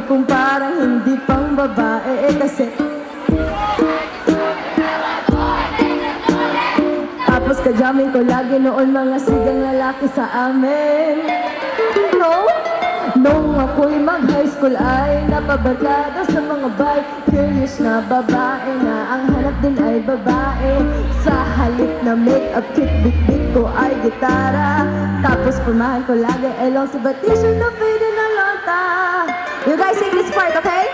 kung parang hindi pang babae kasi tapos kajamin ko lagi noon mga sigang lalaki sa amin. No? Nung ako'y mag-high school ay napabarkada sa mga bike. Curious na babae na ang hanap din ay babae. Sa halip na make-up kit, bit-bit ko ay gitara. Tapos pumahan ko lagi elong sa batisyon na pwede na lonta. You guys sing this part, okay?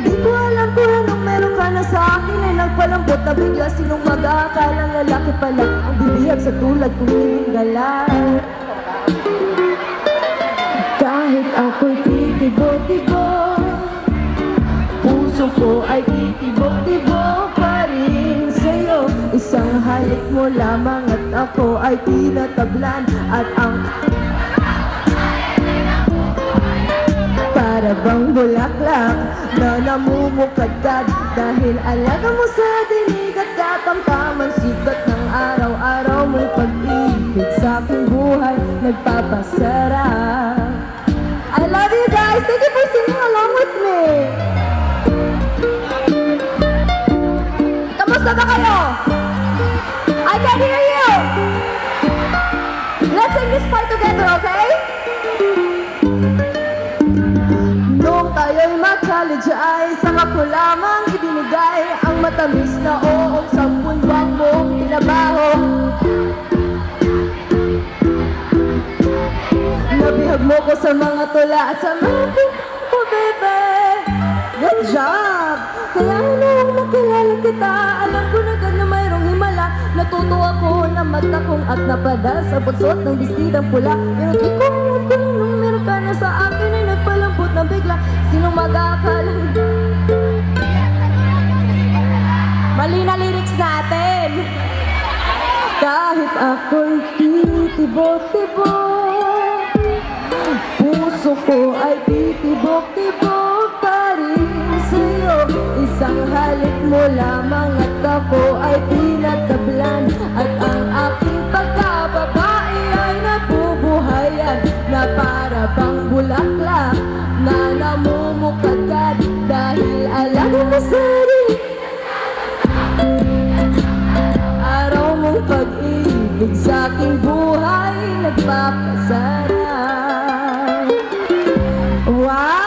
Di ko alam kung anong meron ka na sa akin ay nagpalambot na bigla. Sinong mag-aakalang lalaki pala ang bibihag sa tulad kong hininggalan. Kahit ako'y titibo-tibo, puso ko ay titibo-tibo pa rin sa'yo. Isang halik mo lamang at ako ay tinatablan. At ang para bang bulaklak na namumukadkad, dahil alaga mo sa dinig at katamtaman. Sikat ng araw-araw mong pag-ibig sa aking buhay nagpapasarap. I love you guys! Thank you for singing along with me! Kamusta ba kayo? I can hear you! Let's sing this part together, okay? Nung tayo'y mag-college ay saka ko lamang ibinigay ang matamis na oong 10 buwang mong tinabaho. Nabihag mo ko sa mga tula at sa mga pinto, bebe. Good job! Kaya nung makilala kita, alam ko na agad na mayroong himala. Natuto ako na mata kong at napadal sa butsot ng bestidang pula. Pero di ko alam kung anong meron ka na sa akin ay nagpalambot na bigla. Sino mag-aakalang mali na lyrics natin. Kahit ako'y titibo-tibo, puso ko ay titibok-tibok pa rin sa'yo. Isang halik mo lamang at ako ay tinatablan. At ang aking pagkababae ay nabubuhayan, na para bang bulaklak na namumukadkad, dahil alaga mo sa rin araw mong pag-ibig sa aking buhay nagpapasarap. Wow!